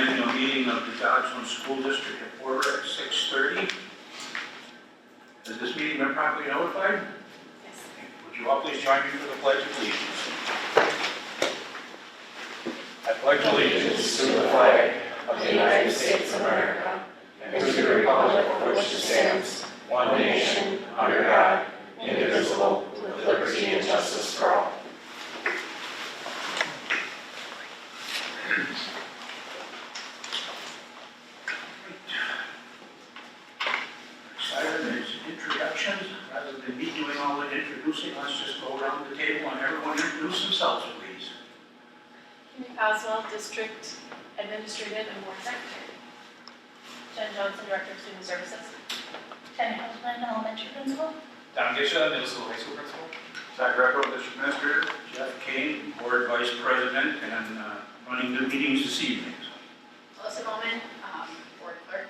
annual meeting of the Dodgson School District to order at 6:30. Has this meeting been properly notified? Yes. Would you all please join me for the Pledge of Allegiance? I pledge allegiance To the flag of the United States of America and to the republic for which it stands, one nation, under God, indivisible, with liberty and justice for all. Next item is introductions. Rather than me doing all the introducing, let's just go around the table and everyone introduce themselves, please. Kimmy Boswell, District Administrative and Board Secretary. Jen Johnson, Director of Student Services. Jen Hillman, Elementary Principal. Don Gisha, middle school, high school principal. Zach Greco, District Administrator. Jeff Kane, Board Vice President, and running the meetings this evening. Melissa Bowman, Board Clerk.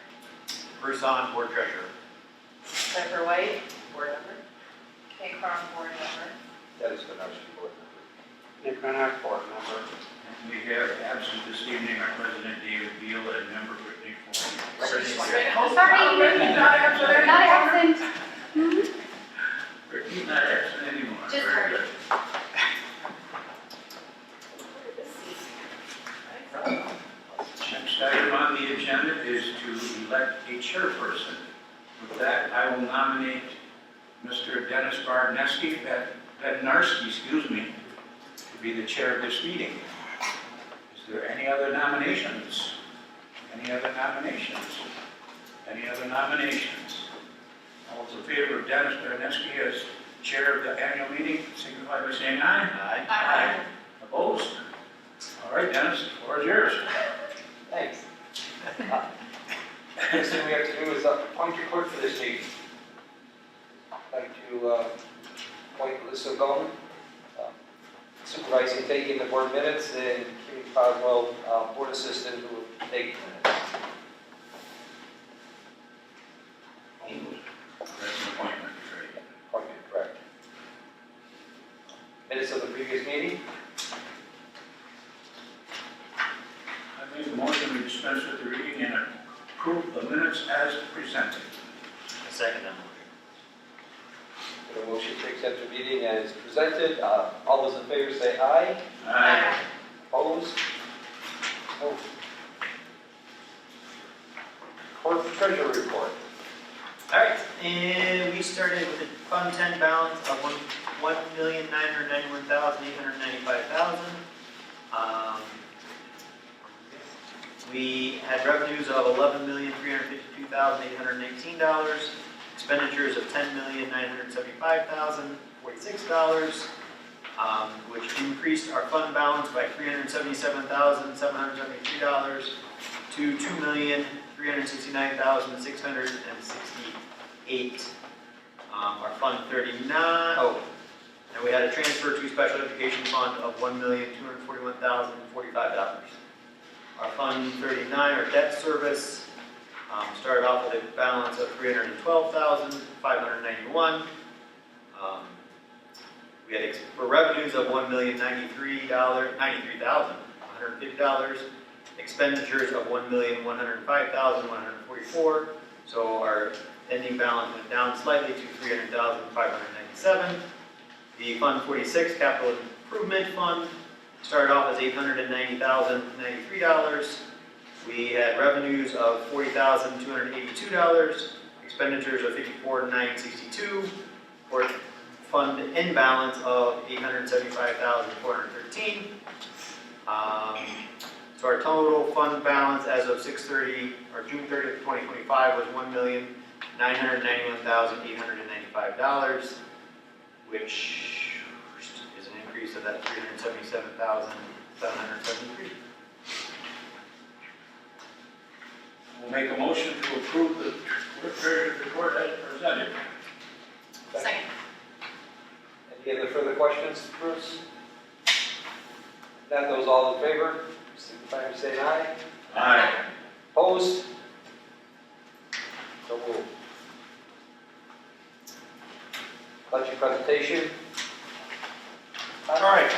Bruce On, board treasurer. Jennifer White, Board Member. Kay Crum, Board Member. Dennis Benarski, board member. Nick Renard, board member. And we have absent this evening our President David Beal and Member Brittany Ford. Oh, sorry, not absent. Not absent. Brittany's not absent anymore. Just Very her. good. Next item on the agenda is to elect a chairperson. With that, I will nominate Mr. Dennis Bednarski, to be the chair of this meeting. Is there any other nominations? Any other nominations? Any other nominations? All those in favor of Dennis Bednarski as chair of the annual meeting, signify by saying aye. Aye. Opposed? All right, Dennis, the floor is yours. Thanks. First thing we have to do is appoint your clerk for this meeting. I'd like to appoint Melissa Bowman, supervising taking the board minutes, and Kimmy Boswell, board assistant, who will take the minutes. That's an appointment, right? Appointed, correct. Minutes of the previous meeting. I make a motion to dispense with the reading and approve the minutes as presented. Second that The motion to accept the meeting as presented. All those in favor say aye. Aye. Opposed? Moved. Court treasurer report. All right, and we started with a Fund 10 balance of $1,991,895,000. We had revenues of $11,352,818, expenditures of $10,975,046, which increased our fund balance by $377,773 to $2,369,668. Our Fund 39, and we had a transfer to special education fund of $1,241,045. Our Fund 39, our debt service, started off with a balance of $312,591. We had for revenues of $1,093,150. Expenditures of $1,105,144. So our ending balance went down slightly to $300,597. The Fund 46 Capital Improvement Fund started off as $890,093. We had revenues of $40,282, expenditures of $54,962, for fund end balance of $875,413. So our total fund balance as of June 30th, 2025 was $1,991,895, which is an increase of that $377,773. We'll make a motion to approve the treasurer's report as presented. Second. Any other further questions, Bruce? If not, those all in favor, signify by saying aye. Aye. Opposed? So moved. Budget presentation. All right,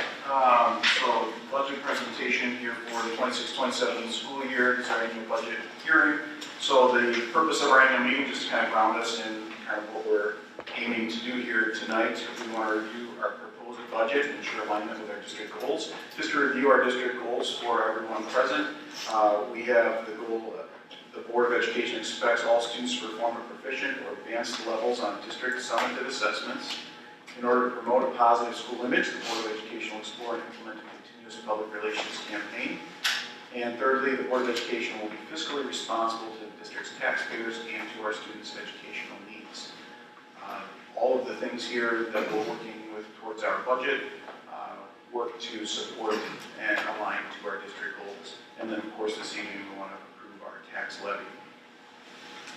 so budget presentation here for the 26-27 school year. It's our annual budget hearing. So the purpose of our annual meeting, just to kind of ground us in kind of what we're aiming to do here tonight, we want to review our proposed budget and ensure alignment with our district goals. Just to review our district goals for everyone present, we have the goal, the Board of Education expects all students to perform at proficient or advanced levels on district summative assessments. In order to promote a positive school image, the Board of Education will explore and implement a continuous public relations campaign. And thirdly, the Board of Education will be fiscally responsible to the district's taxpayers and to our students' educational needs. All of the things here that we're working with towards our budget work to support and align to our district goals. And then, of course, this evening we want to approve our tax levy.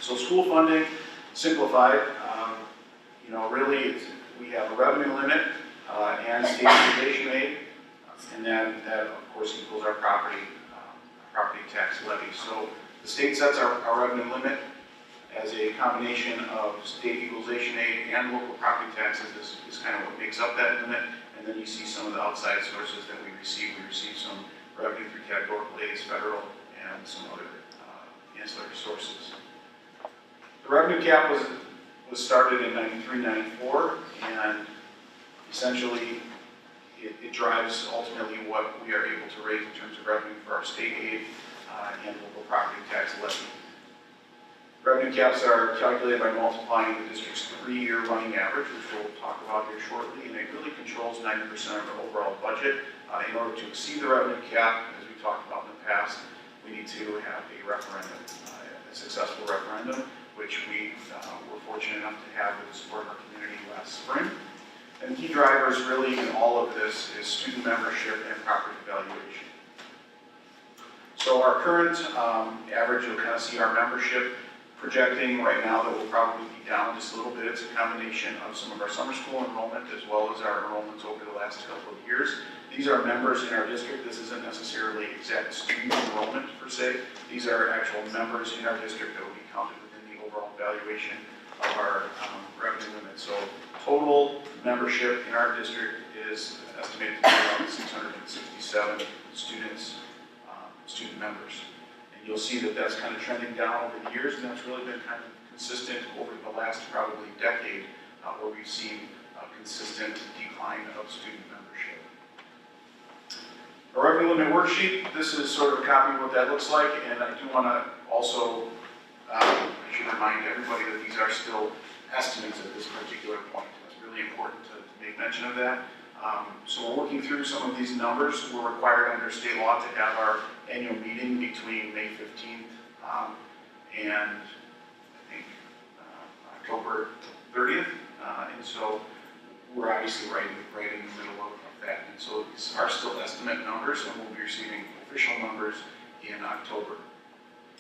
So school funding, simplified, really we have a revenue limit and state equalization aid, and then that of course equals our property tax levy. So the state sets our revenue limit as a combination of state equalization aid and local property taxes is kind of what makes up that limit. And then you see some of the outside sources that we receive. We receive some revenue through categorical aids, federal, and some other ancillary sources. The revenue cap was started in 93, 94, and essentially it drives ultimately what we are able to raise in terms of revenue for our state aid and local property tax levy. Revenue caps are calculated by multiplying the district's 3-year running average, which we'll talk about here shortly, and it really controls 90% of our overall budget. In order to exceed the revenue cap, as we talked about in the past, we need to have a referendum, a successful referendum, which we were fortunate enough to have with the support of our community last spring. And the key drivers really in all of this is student membership and property valuation. So our current average, you'll kind of see our membership projecting right now that will probably be down just a little bit. It's a combination of some of our summer school enrollment as well as our enrollments over the last couple of years. These are members in our district. This isn't necessarily exact student enrollment per se. These are actual members in our district that will be counted within the overall valuation of our revenue limit. So total membership in our district is estimated to be around 667 students, student members. And you'll see that that's kind of trending down over the years, and that's really been kind of consistent over the last probably decade, where we've seen a consistent decline of student membership. A revenue limit worksheet, this is sort of a copy of what that looks like, and I do want to also I should remind everybody that these are still estimates at this particular point. It's really important to make mention of that. So we're working through some of these numbers. We're required under state law to have our annual meeting between May 15th and I think October 30th. And so we're obviously right in the middle of that. And so these are still estimate numbers, and we'll be receiving official numbers in October.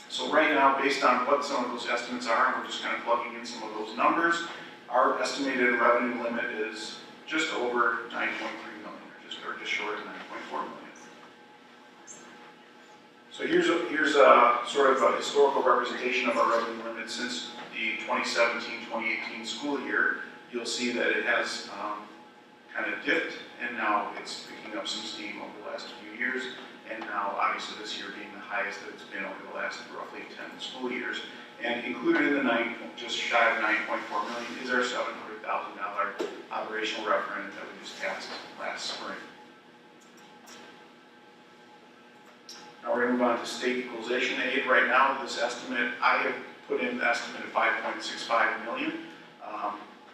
So right now, based on what some of those estimates are, and we're just kind of plugging in some of those numbers, our estimated revenue limit is just over 9.3 million, or just short of 9.4 million. So here's a sort of a historical representation of our revenue limit since the 2017-2018 school year. You'll see that it has kind of dipped, and now it's picking up some steam over the last few years. And now, obviously, this year being the highest that it's been over the last roughly 10 school years. And included in the just shy of 9.4 million is our $700,000 operational referendum that we just passed last spring. Now we're going to move on to state equalization aid. Right now, this estimate, I have put in the estimate of 5.65 million.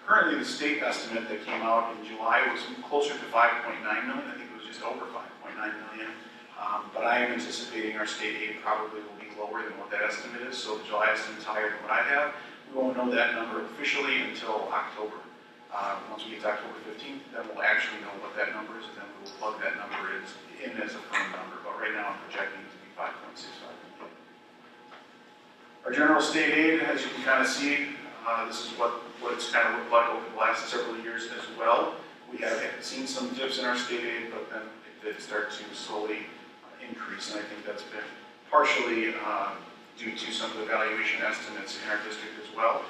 Currently, the state estimate that came out in July was closer to 5.9 million. I think it was just over 5.9 million. But I am anticipating our state aid probably will be lower than what that estimate is. So the July estimate's higher than what I have. We won't know that number officially until October. Once we get to October 15th, then we'll actually know what that number is, and then we'll plug that number in as a firm number. But right now, I'm projecting it to be 5.65 million. Our general state aid, as you can kind of see, this is what it's kind of looked like over the last several years as well. We have seen some dips in our state aid, but then it did start to slowly increase, and I think that's been partially due to some of the valuation estimates in our district as well.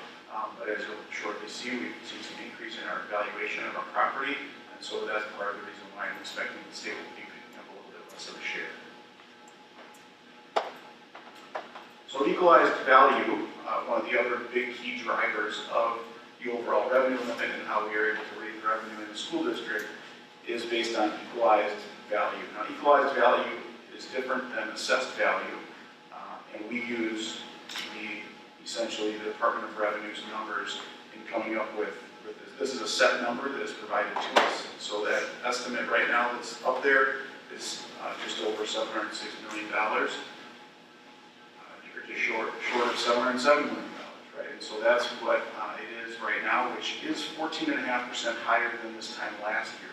But as you'll shortly see, we've seen some increase in our valuation of our property, and so that's part of the reason why I'm expecting the state will be picking up a little bit less of a share. So equalized value, one of the other big key drivers of the overall revenue limit and how we are able to raise revenue in the school district is based on equalized value. Now, equalized value is different than assessed value, and we use essentially the Department of Revenue's numbers in coming up with this. This is a set number that is provided to us. So that estimate right now that's up there is just over $706 million. You're just short of $707 million, right? And so that's what it is right now, which is 14.5% higher than this time last year.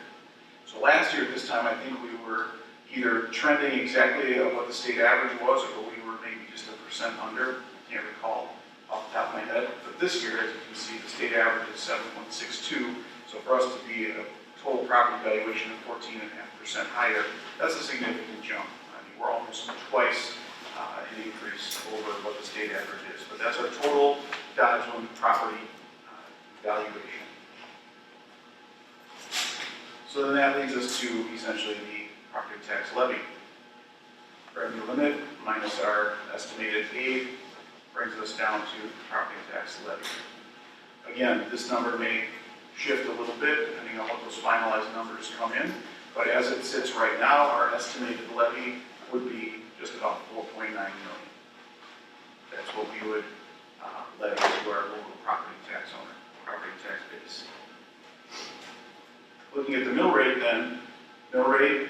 So last year at this time, I think we were either trending exactly at what the state average was, or we were maybe just 1% under. I can't recall off the top of my head. But this year, as you can see, the state average is 7.62. So for us to be a total property valuation of 14.5% higher, that's a significant jump. I mean, we're almost twice an increase over what the state average is. But that's our total Dodgeland property valuation. So then that leads us to essentially the property tax levy. Revenue limit minus our estimated aid brings us down to the property tax levy. Again, this number may shift a little bit depending on what those finalized numbers come in, but as it sits right now, our estimated levy would be just about 4.9 million. That's what we would levy to our local property tax owner, property tax base. Looking at the mill rate then, mill rate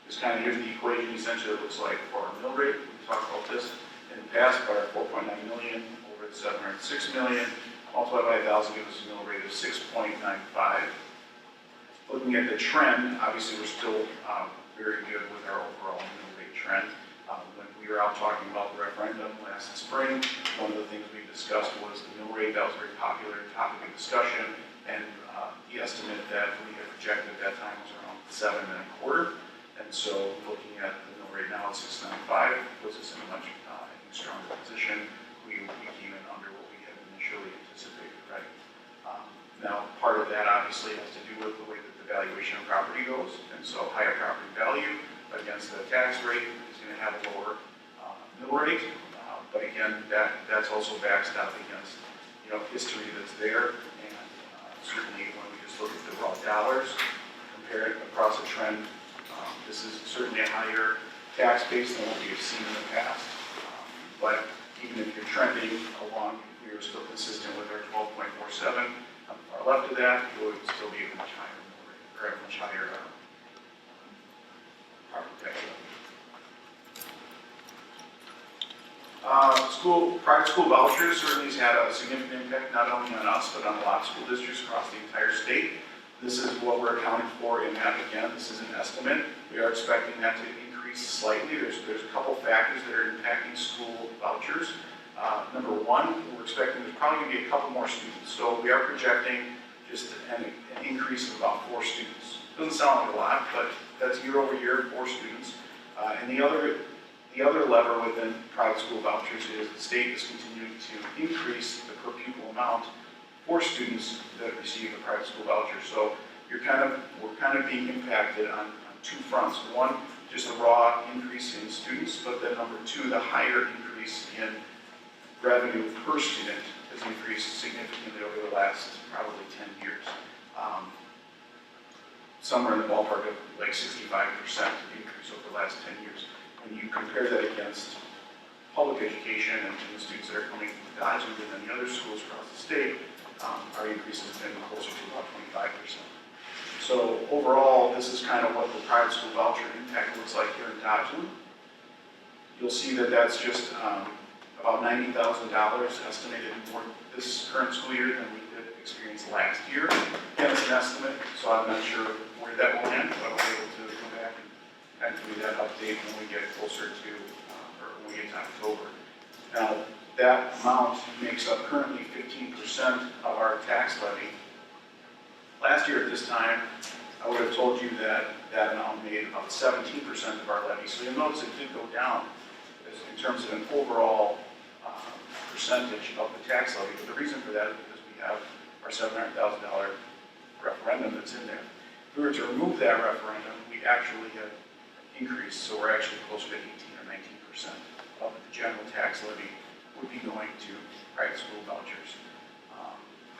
is kind of, here's the equation essentially it looks like for our mill rate. We talked about this in the past, but our 4.9 million over the 706 million, multiplied by 1,000 gives us a mill rate of 6.95. Looking at the trend, obviously we're still very good with our overall mill rate trend. When we were out talking about the referendum last spring, one of the things we discussed was the mill rate. That was a very popular topic of discussion, and the estimate that we had projected at that time was around 7.25. And so looking at the mill rate now at 6.95 puts us in a much stronger position. We came in under what we had initially anticipated, right? Now, part of that obviously has to do with the way that the valuation of property goes. And so higher property value against the tax rate is going to have a lower mill rate. But again, that's also backed up against, history that's there. And certainly when we just look at the raw dollars, compare it across a trend, this is certainly a higher tax base than what we have seen in the past. But even if you're trending along, if we were still consistent with our 12.47, on the far left of that, it would still be a much higher mill rate, or a much higher property tax levy. Private school vouchers certainly has had a significant impact, not only on us, but on a lot of school districts across the entire state. This is what we're accounting for in that. Again, this is an estimate. We are expecting that to increase slightly. There's a couple factors that are impacting school vouchers. Number one, we're expecting there's probably going to be a couple more students. So we are projecting just an increase of about 4 students. Doesn't sound like a lot, but that's year over year, 4 students. And the other lever within private school vouchers is the state is continuing to increase the per pupil amount for students that receive a private school voucher. So we're kind of being impacted on 2 fronts. One, just the raw increase in students, but then number 2, the higher increase in revenue per student has increased significantly over the last probably 10 years. Somewhere in the ballpark of like 65% increase over the last 10 years. When you compare that against public education and the students that are coming from Dodgeland and the other schools across the state, our increase has been closer to about 25%. So overall, this is kind of what the private school voucher impact looks like here in Dodgeland. You'll see that that's just about $90,000 estimated more this current school year than we did experience last year. Again, it's an estimate, so I'm not sure where that will end, but I'll be able to come back and give you that update when we get closer to, or when we get to October. Now, that amount makes up currently 15% of our tax levy. Last year at this time, I would have told you that that amount made about 17% of our levy. So you'll notice it did go down in terms of an overall percentage of the tax levy. But the reason for that is because we have our $700,000 referendum that's in there. If we were to remove that referendum, we actually have increase, so we're actually closer to 18 or 19% of the general tax levy would be going to private school vouchers.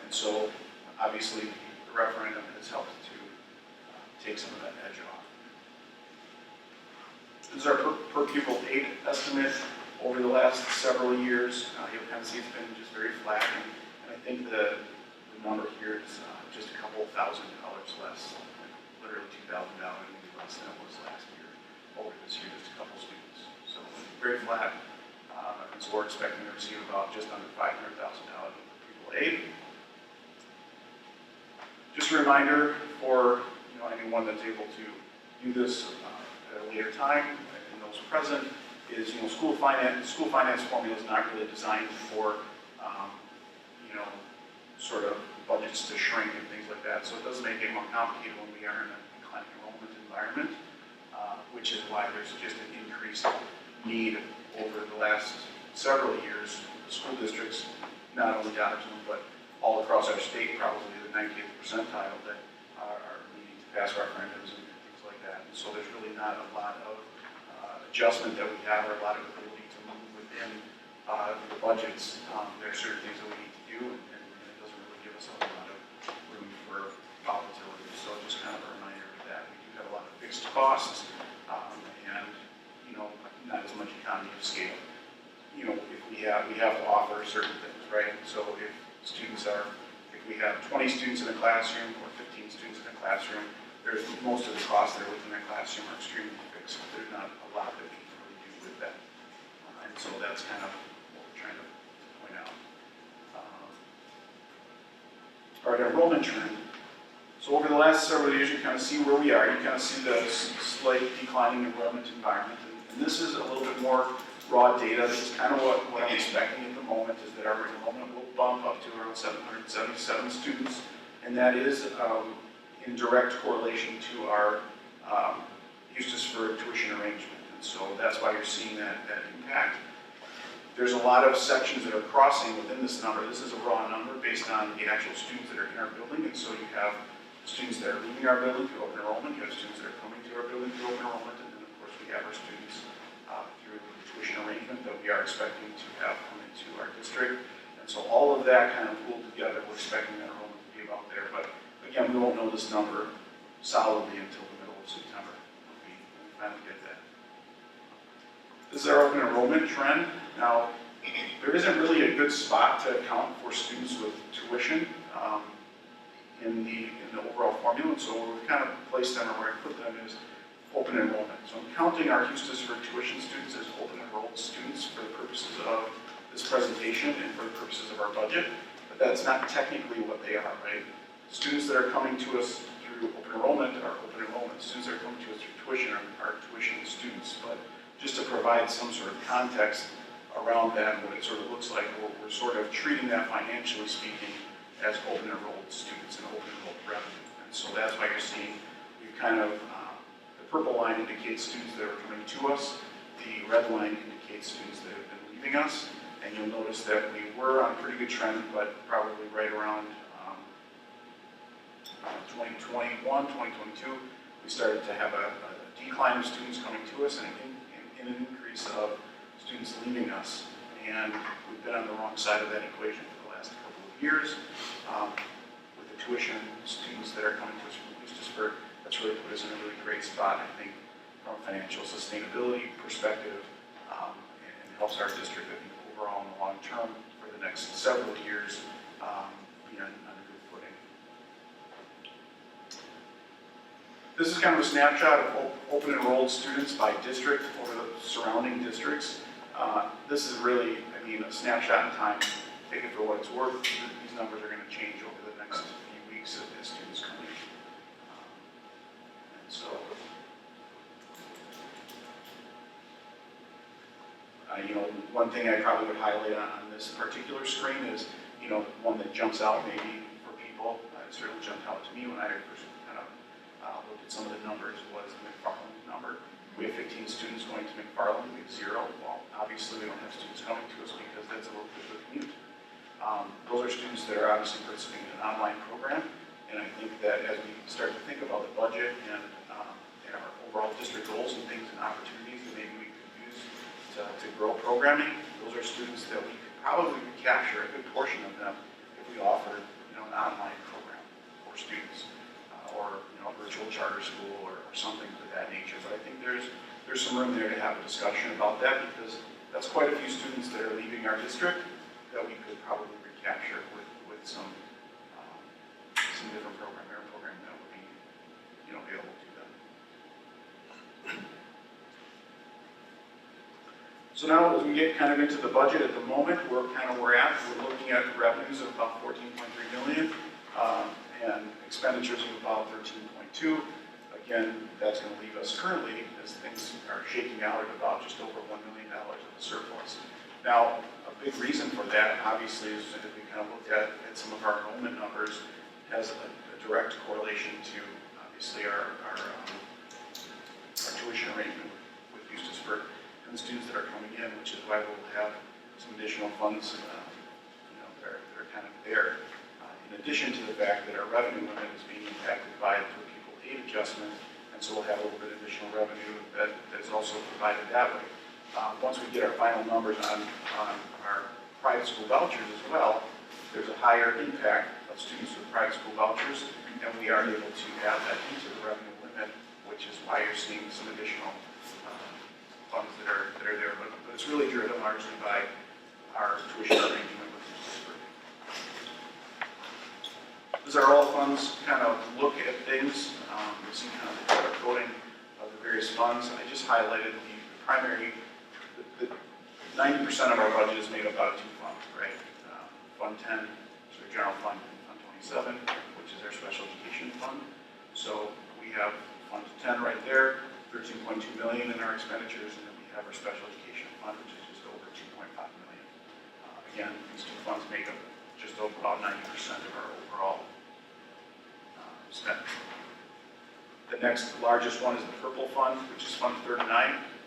And so, obviously, the referendum has helped to take some of that edge off. This is our per pupil aid estimate over the last several years. You'll kind of see it's been just very flat, and I think the number here is just a couple $1,000 less, literally $2,000 less than it was last year. Over this year, just a couple students. So very flat, and so we're expecting to receive about just under $500,000 per pupil aid. Just a reminder for anyone that's able to do this at a later time, and those present, is school finance formula is not really designed for sort of budgets to shrink and things like that. So it does make it more complicated when we are in a declining enrollment environment, which is why there's just an increased need over the last several years. The school districts, not only Dodgeville, but all across our state, probably the 90th percentile that are needing to pass referendums and things like that. And so there's really not a lot of adjustment that we have, or a lot of ability to move within the budgets. There are certain things that we need to do, and it doesn't really give us a whole lot of room for volatility. So just kind of a reminder of that. We do have a lot of fixed costs, and not as much economy of scale. If we have to offer certain things, right? So if we have 20 students in a classroom or 15 students in a classroom, there's most of the costs that are within that classroom are extremely fixed. There's not a lot that we can really do with that. And so that's kind of what we're trying to point out. All right, enrollment trend. So over the last several years, you kind of see where we are. You kind of see the slight declining enrollment environment. And this is a little bit more raw data. This is kind of what I'm expecting at the moment, is that our enrollment will bump up to around 777 students. And that is in direct correlation to our Eustis for tuition arrangement. And so that's why you're seeing that impact. There's a lot of sections that are crossing within this number. This is a raw number based on the actual students that are in our building. And so you have students that are leaving our building through open enrollment. You have students that are coming to our building through open enrollment. And then, of course, we have our students through the tuition arrangement that we are expecting to have come into our district. And so all of that kind of pooled together, we're expecting that enrollment to be about there. But again, we won't know this number solidly until the middle of September when we finally get that. This is our open enrollment trend. Now, there isn't really a good spot to account for students with tuition in the overall formula. And so where we've kind of placed them, or where I put them, is open enrollment. So I'm counting our Eustis for tuition students as open enrolled students for the purposes of this presentation and for the purposes of our budget. But that's not technically what they are, right? Students that are coming to us through open enrollment are open enrollment. Students that are coming to us through tuition are tuition students. But just to provide some sort of context around that and what it sort of looks like, we're sort of treating that, financially speaking, as open enrolled students and open enrolled revenue. And so that's why you're seeing we've kind of, the purple line indicates students that are coming to us. The red line indicates students that have been leaving us. And you'll notice that we were on a pretty good trend, but probably right around 2021, 2022, we started to have a decline of students coming to us and an increase of students leaving us. And we've been on the wrong side of that equation for the last couple of years. With the tuition students that are coming to us from Eustis, that's really put us in a really great spot, I think, from a financial sustainability perspective, and helps our district, I think, overall in the long term for the next several years, be on a good footing. This is kind of a snapshot of open enrolled students by district over the surrounding districts. This is really, a snapshot in time. Take it for what it's worth. These numbers are going to change over the next few weeks as students come in. And so, one thing I probably would highlight on this particular screen is, one that jumps out maybe for people. It certainly jumped out to me when I first kind of looked at some of the numbers, was the McFarland number. We have 15 students going to McFarland, we have 0. Well, obviously we don't have students coming to us because that's a little bit of a commute. Those are students that are obviously participating in an online program, and I think that as we start to think about the budget and our overall district goals and things in programming, those are students that we could probably recapture a good portion of them if we offered, an online program for students, or, a virtual charter school or something of that nature. But I think there's some room there to have a discussion about that, because that's quite a few students that are leaving our district that we could probably recapture with some different program that would be, available to them. So now as we get kind of into the budget at the moment, we're looking at revenues of about 14.3 million, and expenditures of about 13.2. Again, that's going to leave us currently, as things are shaking out, at about just over $1 million of the surplus. Now, a big reason for that, obviously, is if we kind of looked at some of our enrollment numbers, has a direct correlation to, obviously, our tuition arrangement with Eustis Spark and the students that are coming in, which is why we'll have some additional funds, that are kind of there. In addition to the fact that our revenue limit is being impacted by the per pupil aid adjustment, and so we'll have a little bit of additional revenue that is also provided that way. Once we get our final numbers on our private school vouchers as well, there's a higher impact of students with private school vouchers, and we are able to add that into the revenue limit, which is why you're seeing some additional funds that are there. But it's really driven largely by our tuition arrangement with Eustis Spark. These are all funds kind of look at things. You see kind of the color coding of the various funds. I just highlighted the primary, the 90% of our budget is made up out of two funds, right? Fund 10, so our general fund, and Fund 27, which is our special education fund. So we have Fund 10 right there, 13.2 million in our expenditures, and then we have our special education fund, which is just over 2.5 million. Again, these two funds make up just over about 90% of our overall spend. The next largest one is the purple fund, which is Fund 39.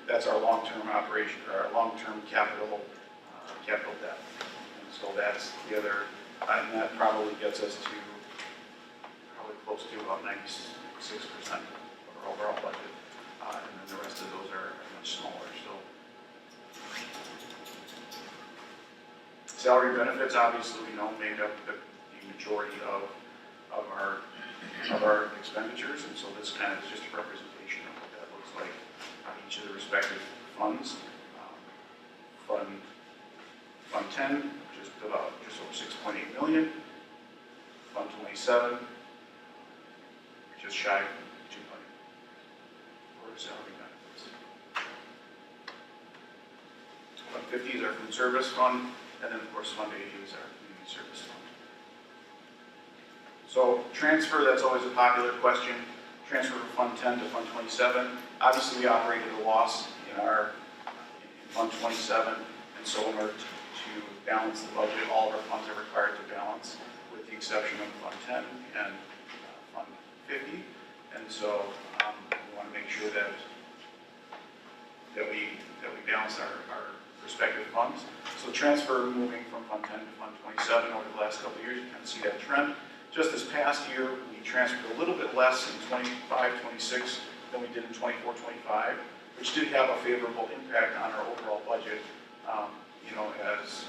That's our long-term operation, or our long-term capital debt. And so that's the other, and that probably gets us to probably close to about 96% of our overall budget. And then the rest of those are much smaller. So salary benefits, obviously, make up the majority of our expenditures, and so this kind of is just a representation of what that looks like on each of the respective funds. Fund 10, just over 6.8 million. Fund 27, just shy of 2 million for salary benefits. Fund 50 is our food service fund, and then of course Fund 80 is our community service fund. So transfer, that's always a popular question. Transfer from Fund 10 to Fund 27. Obviously, we operated a loss in Fund 27, and so in order to balance the budget, all of our funds are required to balance, with the exception of Fund 10 and Fund 50. And so we want to make sure that we balance our respective funds. So transfer moving from Fund 10 to Fund 27 over the last couple of years, you kind of see that trend. Just this past year, we transferred a little bit less in 25-26 than we did in 24-25, which did have a favorable impact on our overall budget. As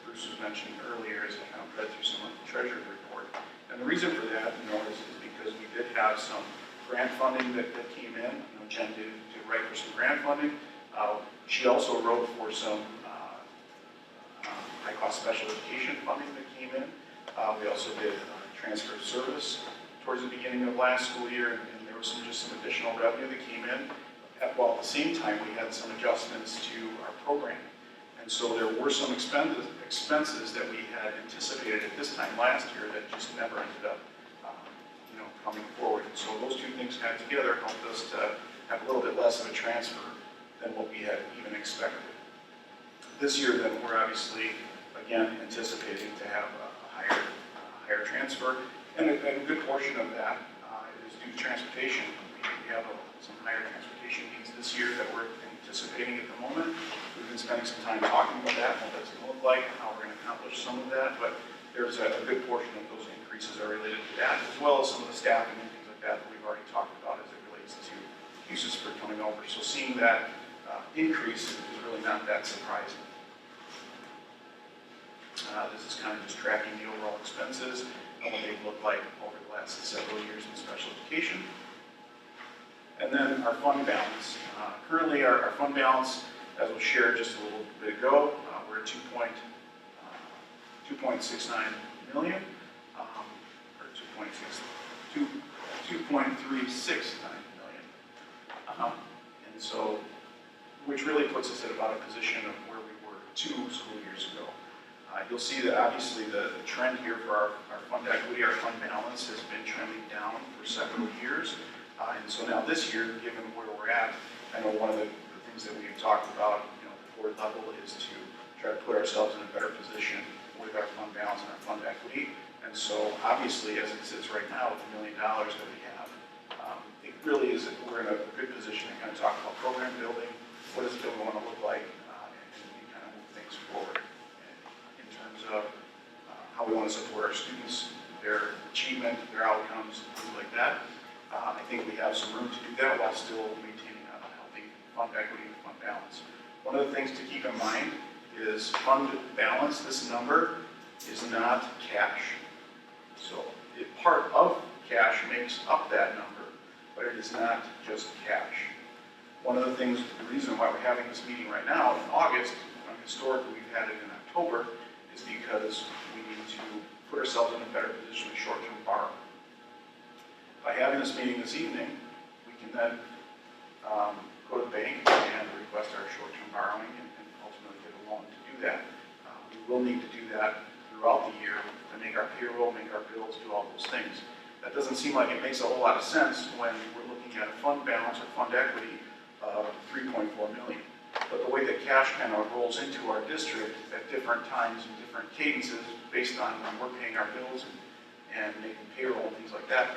Bruce was mentioning earlier, as I kind of read through some of the Treasurer's report. And the reason for that, is because we did have some grant funding that came in. Jen did write for some grant funding. She also wrote for some high-cost special education funding that came in. We also did transfer of service towards the beginning of last school year, and there was just some additional revenue that came in. While at the same time, we had some adjustments to our program. And so there were some expenses that we had anticipated at this time last year that just never ended up, coming forward. And so those two things kind of together helped us to have a little bit less of a transfer than what we had even expected. This year, then, we're obviously, again, anticipating to have a higher transfer, and a good portion of that is due to transportation. We have some higher transportation needs this year that we're anticipating at the moment. We've been spending some time talking about that, what that's going to look like, how we're going to accomplish some of that, but there's a good portion of those increases are related to that, as well as some of the staffing and things like that we've already talked about as it relates to Eustis Spark coming over. So seeing that increase is really not that surprising. This is kind of just tracking the overall expenses and what they've looked like over the last several years in special education. And then our fund balance. Currently, our fund balance, as was shared just a little bit ago, we're at 2.69 million, or 2.369 million. And so, which really puts us at about a position of where we were 2 school years ago. You'll see that obviously the trend here for our fund equity, our fund balance has been trending down for several years. And so now this year, given where we're at, I know one of the things that we've talked about, at the board level is to try to put ourselves in a better position with our fund balance and our fund equity. And so obviously, as it sits right now with $1 million that we have, it really is, we're in a good position to kind of talk about program building, what is it that we want to look like, and kind of move things forward in terms of how we want to support our students, their achievement, their outcomes, things like that. I think we have some room to do that while still maintaining a healthy fund equity and fund balance. One of the things to keep in mind is fund balance, this number is not cash. So part of cash makes up that number, but it is not just cash. One of the things, the reason why we're having this meeting right now in August, when historically we've had it in October, is because we need to put ourselves in a better position with short-term borrowing. By having this meeting this evening, we can then go to the bank and request our short-term borrowing and ultimately get a loan to do that. We will need to do that throughout the year to make our payroll, make our bills, do all those things. That doesn't seem like it makes a whole lot of sense when we're looking at a fund balance or fund equity of $3.4 million. But the way that cash kind of rolls into our district at different times and different cadences based on when we're paying our bills and making payroll and things like that,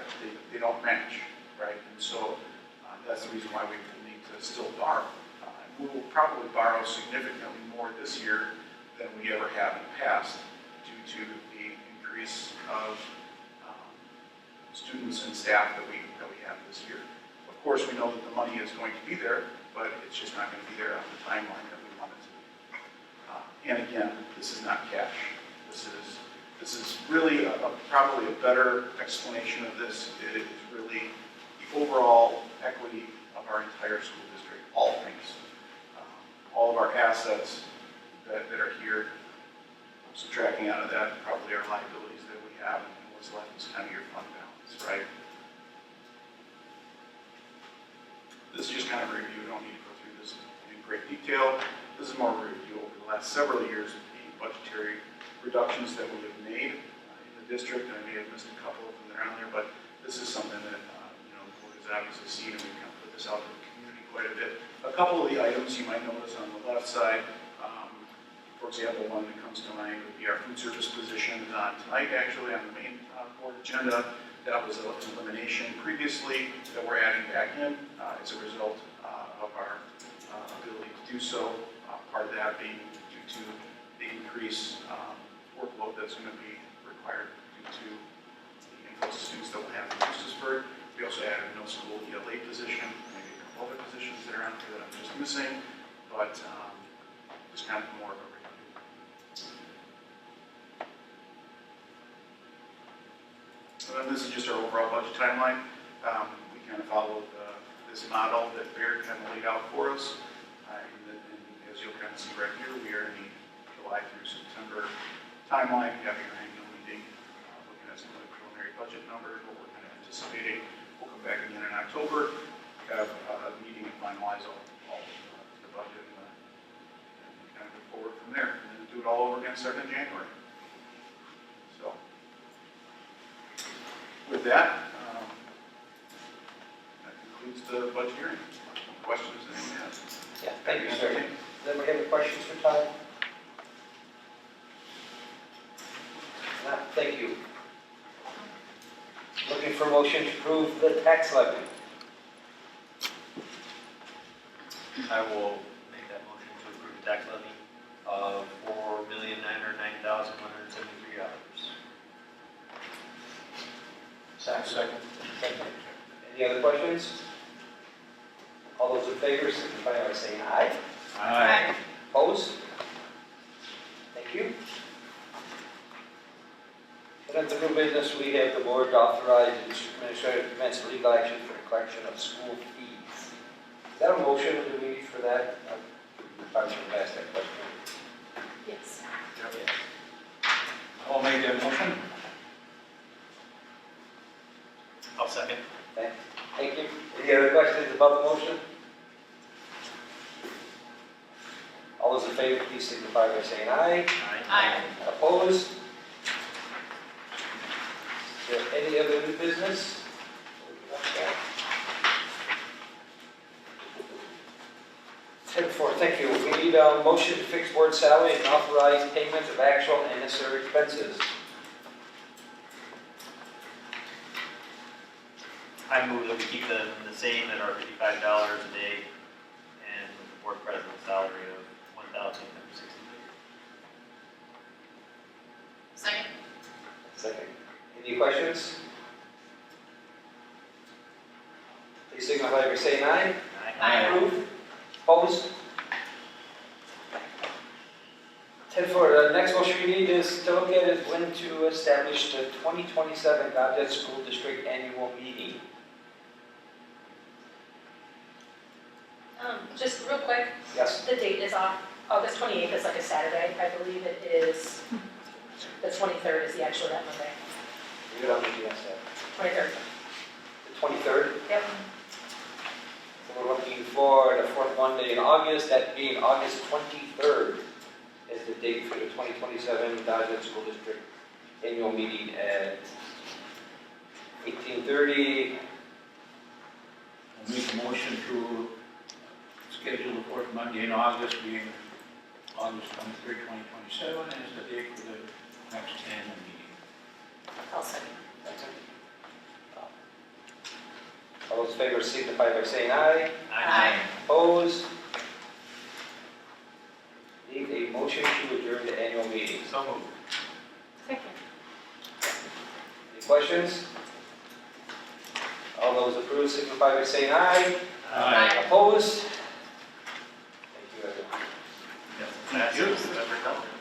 they don't match, right? And so that's the reason why we need to still borrow. We will probably borrow significantly more this year than we ever have in the past due to the increase of students and staff that we have this year. Of course, we know that the money is going to be there, but it's just not going to be there on the timeline that we want it to be. And again, this is not cash. This is really probably a better explanation of this. It is really the overall equity of our entire school district, all things. All of our assets that are here, subtracting out of that probably our liabilities that we have, and what's left is kind of your fund balance, right? This is just kind of a review. We don't need to go through this in great detail. This is more of a review over the last several years of the budgetary reductions that we have made in the district, and I may have missed a couple of them that are on there, but this is something that the board has obviously seen, and we've kind of put this out to the community quite a bit. A couple of the items you might notice on the left side, for example, one that comes to mind would be our food service position tonight, actually, on the main board agenda. That was an elimination previously that we're adding back in as a result of our ability to do so. Part of that being due to the increased workload that's going to be required due to the influx of students that we'll have in Christmasburg. We also added a middle school ELA position, maybe a couple other positions that are on here that I'm just missing, but just kind of more of a review. So then this is just our overall budget timeline. We kind of followed this model that Baird kind of laid out for us. And as you'll kind of see right here, we are in the July through September timeline, having our annual meeting, looking at some of the preliminary budget numbers, what we're kind of anticipating. We'll come back again in October, have a meeting and finalize all the budget and kind of move forward from there. And then do it all over again starting in January. So, with that, that concludes the budget hearing. Questions that anyone has? Yeah, thank you, sir. Does anybody have any questions for Todd? No, thank you. Looking for a motion to approve the tax levy. I will make that motion to approve the tax levy of $4,990,173. Second. Any other questions? Call All those in favor signify by saying aye. Aye. Opposed? Thank you. And at the new business, we have the board to authorize the district administrator to commence legal action for the collection of school fees. Is that a motion do we need for that? I probably should have asked that question. Yes. I'll make that motion. I'll second. Thank you. Any other questions about the motion? All those in favor, please signify by saying aye. Aye. Opposed? Is there any other new business? 10-4, thank you. We need a motion to fix board salary and authorize payment of actual and necessary expenses. I move that we keep them the same at our $55 a day and with the board president's salary of $1,860. Second. Second. Any questions? Please signify by saying aye. Aye. Approved? Opposed? 10-4, the next motion we need is to look at is when to establish the 2027 Gotcha School District Annual Meeting. Just real quick, Yes, the date is off, August 28th is like a Saturday, I believe it is, the 23rd is the actual that Monday, you don't need to ask that. 23rd. The 23rd, Yep. so we're looking for the fourth Monday in August, that being August 23rd is the date for the 2027 Gotcha School District Annual Meeting at 18:30. I'll make a motion to schedule the fourth Monday in August, being August 23rd, 2027, as the date for the next annual meeting. I'll second. All those in favor signify by saying aye. Aye. Opposed? Need a motion to adjourn the annual meeting. So moved. Second. Any questions? All those approved signify by saying aye. Aye. Opposed? Thank you, everyone. Yes, fastest I've ever done it.